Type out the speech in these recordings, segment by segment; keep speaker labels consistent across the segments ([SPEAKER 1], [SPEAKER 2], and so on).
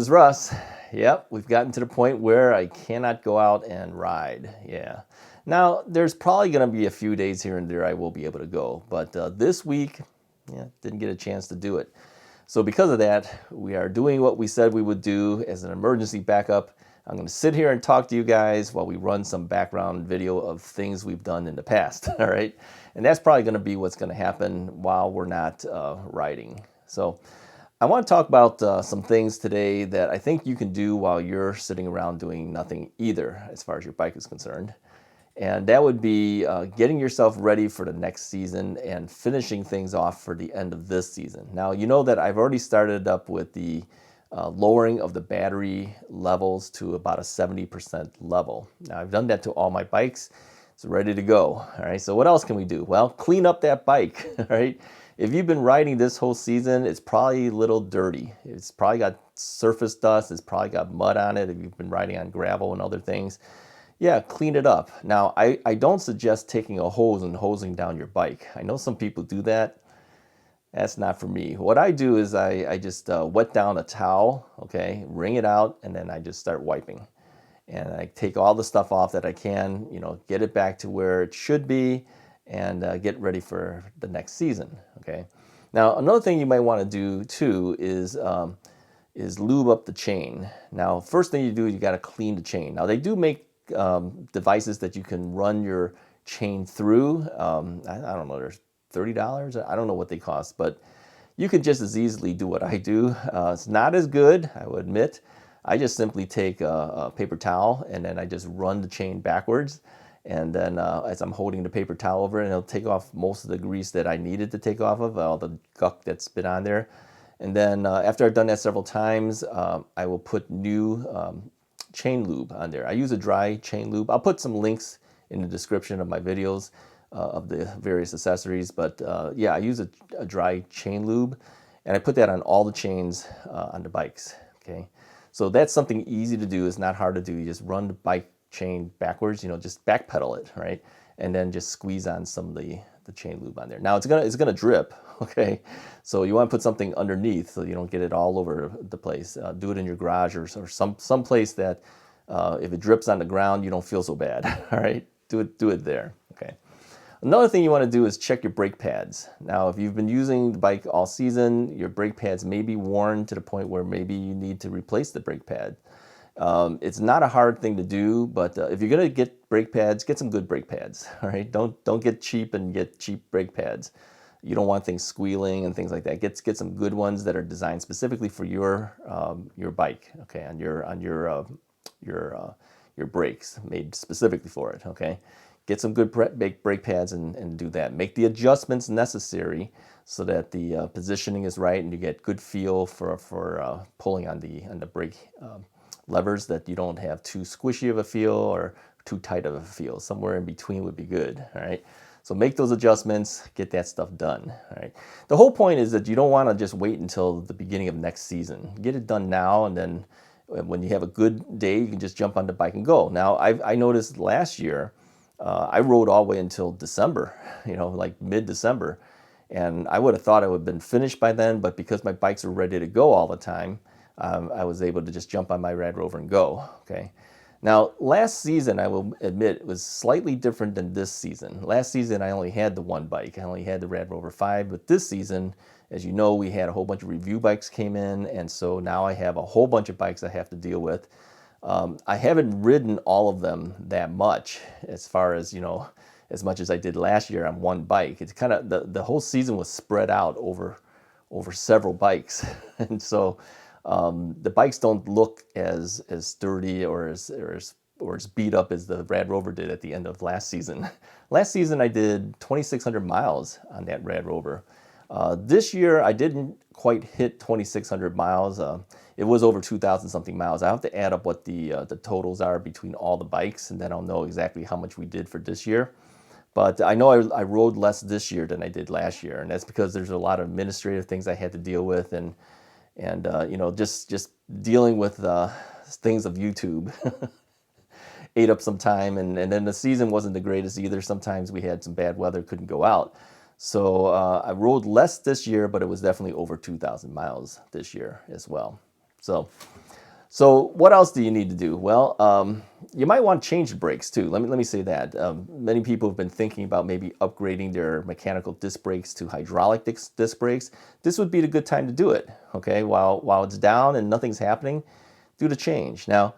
[SPEAKER 1] is Russ. Yep, we've gotten to the point where I cannot go out and ride. Yeah. Now, there's probably going to be a few days here and there I will be able to go, but this week, didn't get a chance to do it. So because of that, we are doing what we said we would do as an emergency backup. I'm going to sit here and talk to you guys while we run some background video of things we've done in the past, all right? And that's probably going to be what's going to happen while we're not riding. So I want to talk about some things today that I think you can do while you're sitting around doing nothing either, as far as your bike is concerned. And that would be getting yourself ready for the next season and finishing things off for the end of this season. Now, you know that I've already started up with the lowering of the battery levels to about a 70% level. Now, I've done that to all my bikes. It's ready to go. All right, so what else can we do? Well, clean up that bike, all right? If you've been riding this whole season, it's probably a little dirty. It's probably got surface dust. It's probably got mud on it if you've been riding on gravel and other things. Yeah, clean it up. Now, I don't suggest taking a hose and hosing down your bike. I know some people do that. That's not for me. What I do is I just wet down a towel, okay, wring it out, and then I just start wiping. And I take all the stuff off that I can, get it back to where it should be, and get ready for the next season, okay? Now, another thing you might want to do too is lube up the chain. Now, first thing you do, you got to clean the chain. Now, they do make devices that you can run your chain through. I don't know, there's $30. I don't know what they cost, but you could just as easily do what I do. It's not as good, I will admit. I just simply take a paper towel and then I just run the chain backwards. And then as I'm holding the paper towel over it, it'll take off most of the grease that I needed to take off of, all the guck that's been on there. And then after I've done that several times, I will put new chain lube on there. I use a dry chain lube. I'll put some links in the description of my videos of the various accessories. But yeah, I use a dry chain lube, and I put that on all the chains on the bikes, okay? So that's something easy to do. It's not hard to do. You just run the bike chain backwards, just backpedal it, right? And then just squeeze on some of the chain lube on there. Now it's gonna drip, okay? So you want to put something underneath so you don't get it all over the place. Do it in your garage or some place that if it drips on the ground, you don't feel so bad, all right? Do it there, okay? Another thing you want to do is check your brake pads. Now, if you've been using the bike all season, your brake pads may be worn to the point where maybe you need to replace the brake pad. It's not a hard thing to do, but if you're gonna get brake pads, get some good brake pads. All right, don't get cheap and get cheap brake pads. You don't want things squealing and things like that. Get some good ones that are designed specifically for your bike. Okay, on your brakes, made specifically for it. Okay, get some good brake pads and do that. Make the adjustments necessary so that the positioning is right and you get good feel for pulling on the brake levers, that you don't have too squishy of a feel or too tight of a feel. Somewhere in between would be good, all right? So make those adjustments, get that stuff done, all right? The whole point is that you don't want to just wait until the beginning of next season. Get it done now, and then when you have a good day, you can just jump on the bike and go. Now, I noticed last year, I rode all the way until December, like mid-December, and I would have thought I would have been finished by then, but because my bikes are ready to go all the time, I was able to just jump on my Rad Rover and go, okay? Now, last season, I will admit, it was slightly different than this season. Last season, I only had the one bike. I only had the Rad Rover 5, but this season, as you know, we had a whole bunch of review bikes came in, and so now I have a whole bunch of bikes I have to deal with. I haven't ridden all of them that much, as far as, as much as I did last year on one bike. It's kind of, the whole season was spread out over several bikes, and so the bikes don't look as sturdy or as beat up as the Rad Rover did at the end of last season. Last season I did 2,600 miles on that Rad Rover. This year I didn't quite hit 2,600 miles. It was over 2,000 something miles. I have to add up what the totals are between all the bikes, and then I'll know exactly how much we did for this year. But I know I rode less this year than I did last year, and that's because there's a lot of administrative things I had to deal with, and just dealing with things of YouTube ate up some time, and then the season wasn't the greatest either. Sometimes we had some bad weather, couldn't go out. So I rode less this year, but it was definitely over 2,000 miles this year as well. So So what else do you need to do? Well, you might want to change the brakes too. Let me say that. Many people have been thinking about maybe upgrading their mechanical disc brakes to hydraulic disc brakes. This would be the good time to do it. Okay, while it's down and nothing's happening, do the change. Now,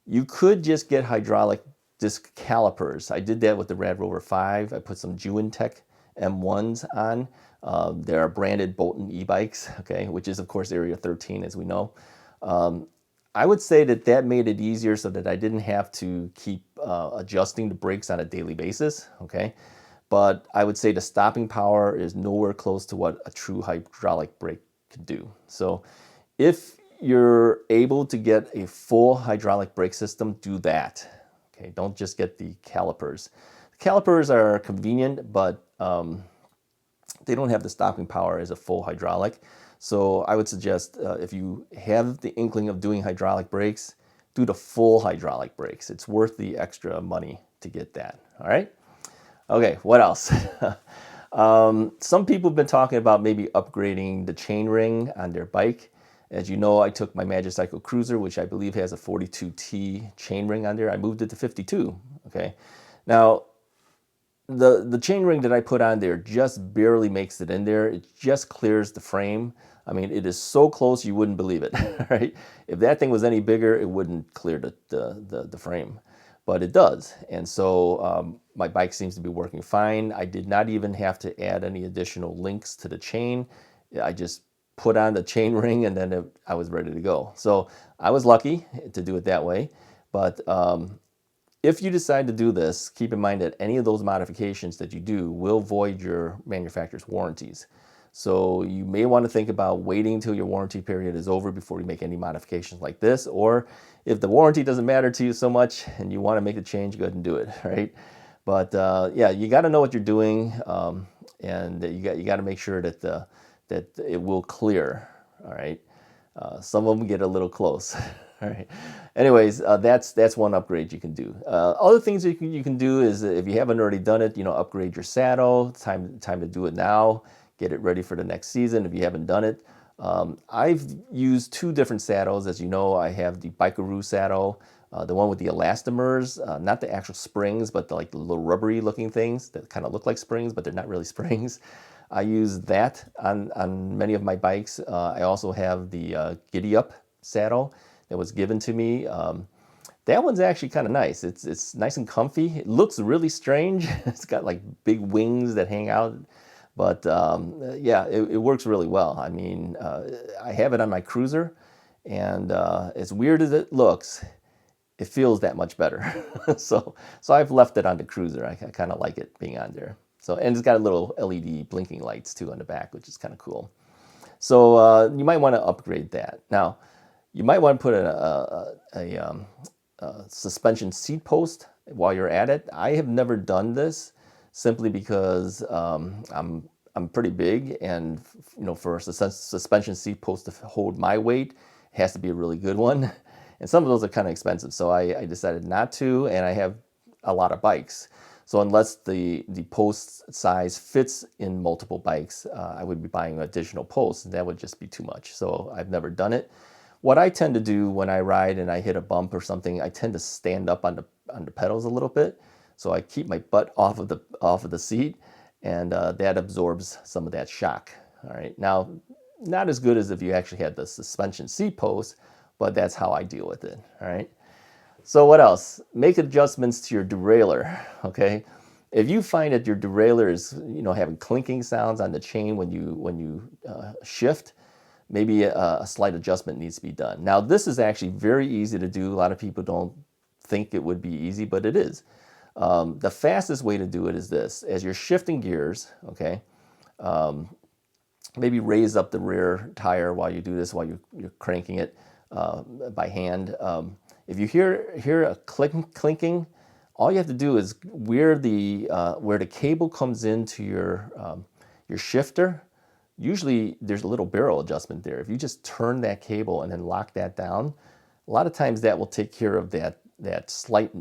[SPEAKER 1] you could just get hydraulic disc calipers. I did that with the Rad Rover 5. I put some Tech M1s on. They are branded Bolton e-bikes, okay, which is of course Area 13 as we know. I would say that made it easier so that I didn't have to keep adjusting the brakes on a daily basis, okay? But I would say the stopping power is nowhere close to what a true hydraulic brake could do. So if you're able to get a full hydraulic brake system, do that, okay? Don't just get the calipers. The calipers are convenient, but they don't have the stopping power as a full hydraulic. So I would suggest if you have the inkling of doing hydraulic brakes, do the full hydraulic brakes. It's worth the extra money to get that, all right? Okay, what else? Some people have been talking about maybe upgrading the chain ring on their bike. As you know, I took my Magicycle Cruiser, which I believe has a 42T chain ring on there. I moved it to 52, okay? Now, the chain ring that I put on there just barely makes it in there. It just clears the frame. I mean, it is so close you wouldn't believe it, right? If that thing was any bigger, it wouldn't clear the frame, but it does. And so my bike seems to be working fine. I did not even have to add any additional links to the chain. I just put on the chain ring and then I was ready to go. So I was lucky to do it that way. But if you decide to do this, keep in mind that any of those modifications that you do will void your manufacturer's warranties. So you may want to think about waiting until your warranty period is over before you make any modifications like this. Or if the warranty doesn't matter to you so much and you want to make a change, go ahead and do it, right? But yeah, you got to know what you're doing, and you got to make sure that that it will clear. All right. Some of them get a little close. All right. Anyways, that's one upgrade you can do. Other things you can do is if you haven't already done it, upgrade your saddle. Time to do it now. Get it ready for the next season if you haven't done it. I've used two different saddles. As you know, I have the Bikeroo saddle, the one with the elastomers, not the actual springs, but the little rubbery looking things that kind of look like springs, but they're not really springs. I use that on many of my bikes. I also have the Giddy Up saddle that was given to me. That one's actually kind of nice. It's nice and comfy. It looks really strange. It's got like big wings that hang out. But yeah, it works really well. I mean, I have it on my Cruiser, and as weird as it looks, it feels that much better. so I've left it on the Cruiser. I kind of like it being on there. So, and it's got a little LED blinking lights too on the back, which is kind of cool. So you might want to upgrade that. Now, you might want to put a suspension seat post while you're at it. I have never done this, simply because I'm pretty big, and for a suspension seat post to hold my weight, it has to be a really good one, and some of those are kind of expensive. So I decided not to, and I have a lot of bikes. So unless the post size fits in multiple bikes, I would be buying additional posts, and that would just be too much. So I've never done it. What I tend to do when I ride and I hit a bump or something, I tend to stand up on the pedals a little bit. So I keep my butt off of the seat, and that absorbs some of that shock. All right. Now, not as good as if you actually had the suspension seat post, but that's how I deal with it. All right. So what else? Make adjustments to your derailleur. Okay. If you find that your derailleur is having clinking sounds on the chain when you shift, maybe a slight adjustment needs to be done. Now, this is actually very easy to do. A lot of people don't think it would be easy, but it is. The fastest way to do it is this: as you're shifting gears, okay, maybe raise up the rear tire while you do this, while you're cranking it by hand. If you hear a clinking, all you have to do is where the cable comes into your shifter. Usually there's a little barrel adjustment there. If you just turn that cable and then lock that down, a lot of times that will take care of that slight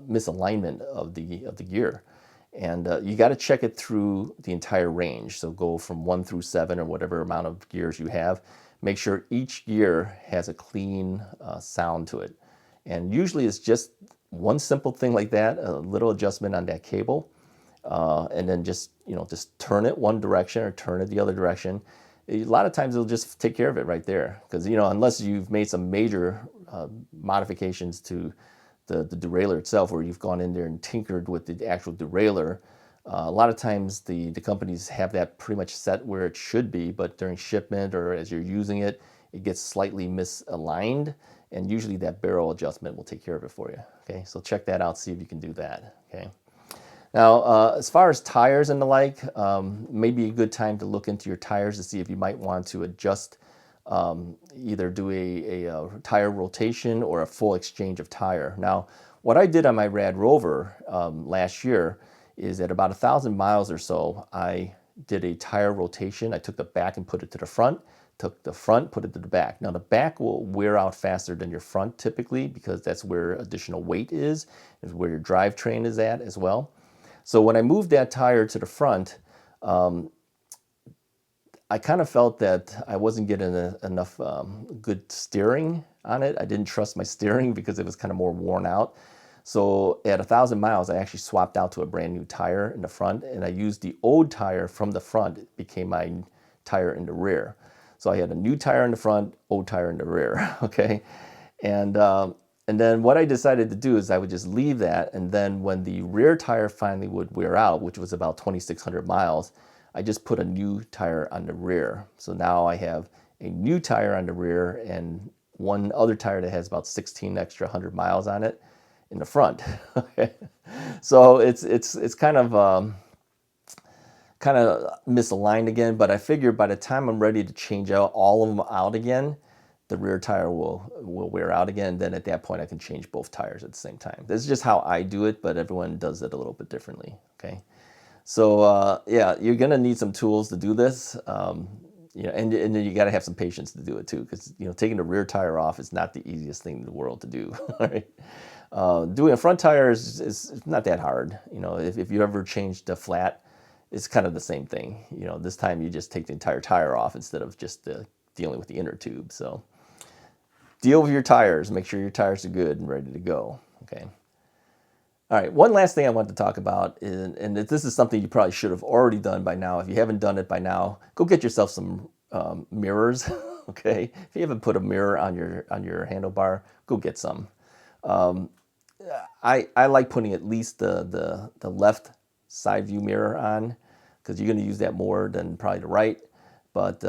[SPEAKER 1] misalignment of the gear. And you got to check it through the entire range. So go from 1 through 7 or whatever amount of gears you have. make sure each gear has a clean sound to it. And usually it's just one simple thing like that, a little adjustment on that cable, and then just, just turn it one direction or turn it the other direction. A lot of times it'll just take care of it right there. Because, unless you've made some major modifications to the derailleur itself, where you've gone in there and tinkered with the actual derailleur, a lot of times the companies have that pretty much set where it should be, but during shipment or as you're using it, it gets slightly misaligned, and usually that barrel adjustment will take care of it for you. Okay, so check that out, see if you can do that. Okay. Now, as far as tires and the like, maybe a good time to look into your tires to see if you might want to adjust, either do a tire rotation or a full exchange of tire. Now, what I did on my Rad Rover last year is at about 1,000 miles or so, I did a tire rotation. I took the back and put it to the front, took the front, put it to the back. Now the back will wear out faster than your front typically, because that's where additional weight is where your drivetrain is at as well. So when I moved that tire to the front, I kind of felt that I wasn't getting enough good steering on it. I didn't trust my steering because it was kind of more worn out. So at 1,000 miles, I actually swapped out to a brand new tire in the front, and I used the old tire from the front. It became my tire in the rear. So I had a new tire in the front, old tire in the rear, okay? And then what I decided to do is I would just leave that, and then when the rear tire finally would wear out, which was about 2,600 miles, I just put a new tire on the rear. So now I have a new tire on the rear and one other tire that has about 16 extra 100 miles on it in the front. Okay, so it's kind of misaligned again, but I figured by the time I'm ready to change out all of them out again, the rear tire will wear out again. Then at that point I can change both tires at the same time. This is just how I do it, but everyone does it a little bit differently. Okay, so yeah, you're gonna need some tools to do this. And then you got to have some patience to do it too, because taking the rear tire off is not the easiest thing in the world to do. All right. Doing a front tire is not that hard. If you ever changed a flat, it's kind of the same thing. This time you just take the entire tire off instead of just dealing with the inner tube. So deal with your tires. Make sure your tires are good and ready to go. Okay. All right. One last thing I want to talk about, and this is something you probably should have already done by now. If you haven't done it by now, go get yourself some mirrors. Okay. If you haven't put a mirror on your handlebar, go get some. I like putting at least the left side view mirror on, because you're going to use that more than probably the right. But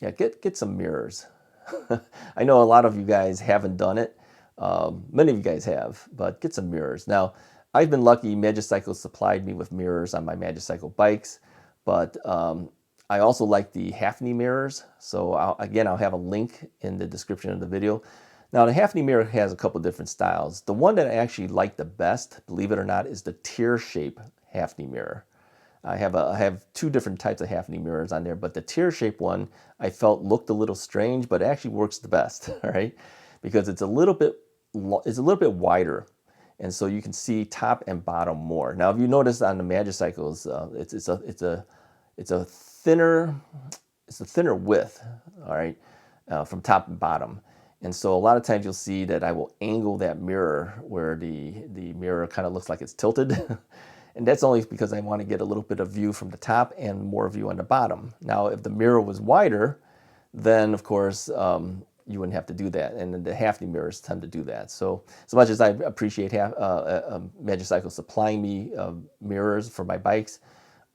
[SPEAKER 1] yeah, get some mirrors. I know a lot of you guys haven't done it. Many of you guys have, but get some mirrors. Now, I've been lucky. Magicycle supplied me with mirrors on my Magicycle bikes, but I also like the half-knee mirrors. So I'll have a link in the description of the video. Now, the half-knee mirror has a couple different styles. The one that I actually like the best, believe it or not, is the tear shape half-knee mirror. I have two different types of half-knee mirrors on there, but the tear shape one I felt looked a little strange, but it actually works the best. All right, because it's a little bit wider, and so you can see top and bottom more. Now, if you notice on the Magicycles, it's a thinner width. All right, from top and bottom. And so a lot of times you'll see that I will angle that mirror where the mirror kind of looks like it's tilted. And that's only because I want to get a little bit of view from the top and more view on the bottom. Now, if the mirror was wider, then of course you wouldn't have to do that. And then the half-knee mirrors tend to do that. So as much as I appreciate Magicycle supplying me mirrors for my bikes,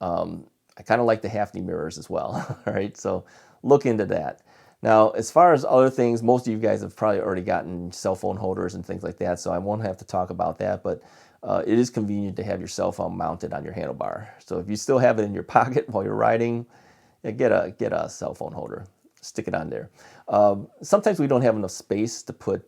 [SPEAKER 1] I kind of like the half-knee mirrors as well. All right, so look into that. Now, as far as other things, most of you guys have probably already gotten cell phone holders and things like that, so I won't have to talk about that, but it is convenient to have your cell phone mounted on your handlebar. So if you still have it in your pocket while you're riding, get a cell phone holder. Stick it on there. Sometimes we don't have enough space to put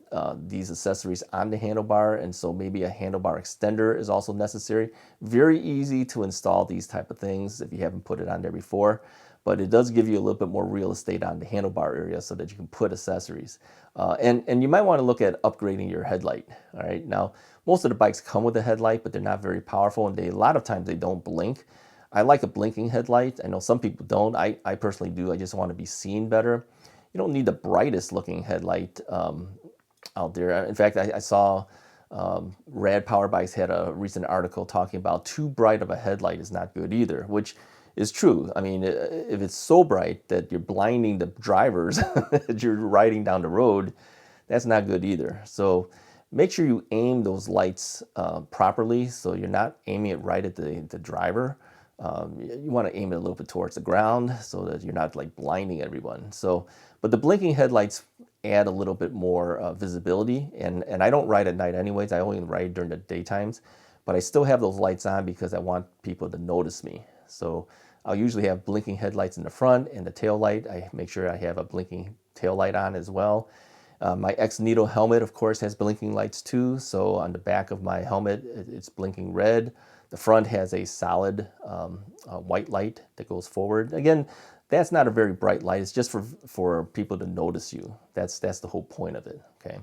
[SPEAKER 1] these accessories on the handlebar, and so maybe a handlebar extender is also necessary. Very easy to install these type of things if you haven't put it on there before. But it does give you a little bit more real estate on the handlebar area so that you can put accessories. And you might want to look at upgrading your headlight. All right. Now, most of the bikes come with a headlight, but they're not very powerful, and a lot of times they don't blink. I like a blinking headlight. I know some people don't. I personally do. I just want to be seen better. you don't need the brightest looking headlight out there. In fact, I saw Rad Power Bikes had a recent article talking about too bright of a headlight is not good either, which is true. I mean, if it's so bright that you're blinding the drivers as you're riding down the road, that's not good either. So make sure you aim those lights properly, so you're not aiming it right at the driver. You want to aim it a little bit towards the ground so that you're not like blinding everyone. So, but the blinking headlights add a little bit more visibility, and I don't ride at night anyways. I only ride during the daytimes, but I still have those lights on because I want people to notice me. So I'll usually have blinking headlights in the front and the tail light. I make sure I have a blinking tail light on as well. My X-Needle helmet, of course, has blinking lights too. So on the back of my helmet, it's blinking red. The front has a solid white light that goes forward. Again, that's not a very bright light. It's just for people to notice you. That's the whole point of it, okay?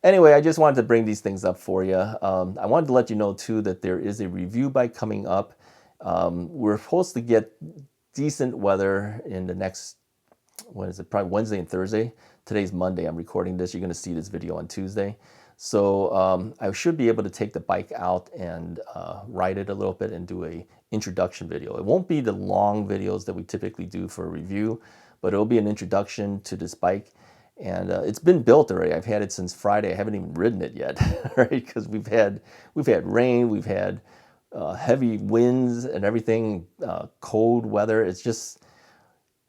[SPEAKER 1] Anyway, I just wanted to bring these things up for you. I wanted to let you know too that there is a review bike coming up. We're supposed to get decent weather in the next, when is it, probably Wednesday and Thursday. Today's Monday, I'm recording this. You're gonna see this video on Tuesday. So I should be able to take the bike out and ride it a little bit and do a introduction video. It won't be the long videos that we typically do for a review, but it'll be an introduction to this bike. And it's been built already. I've had it since Friday. I haven't even ridden it yet, right? Because we've had rain, we've had heavy winds and everything, cold weather. It's just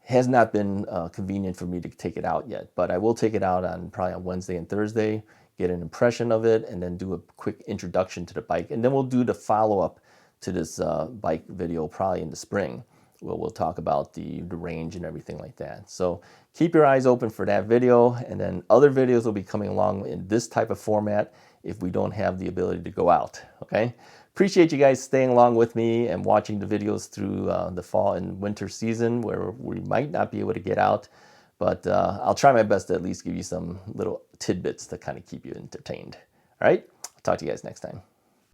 [SPEAKER 1] has not been convenient for me to take it out yet. But I will take it out probably on Wednesday and Thursday, get an impression of it, and then do a quick introduction to the bike. And then we'll do the follow-up to this bike video probably in the spring. We'll talk about the range and everything like that. So keep your eyes open for that video, and then other videos will be coming along in this type of format if we don't have the ability to go out, okay? Appreciate you guys staying along with me and watching the videos through the fall and winter season where we might not be able to get out, but I'll try my best to at least give you some little tidbits to kind of keep you entertained. All right, I'll talk to you guys next time.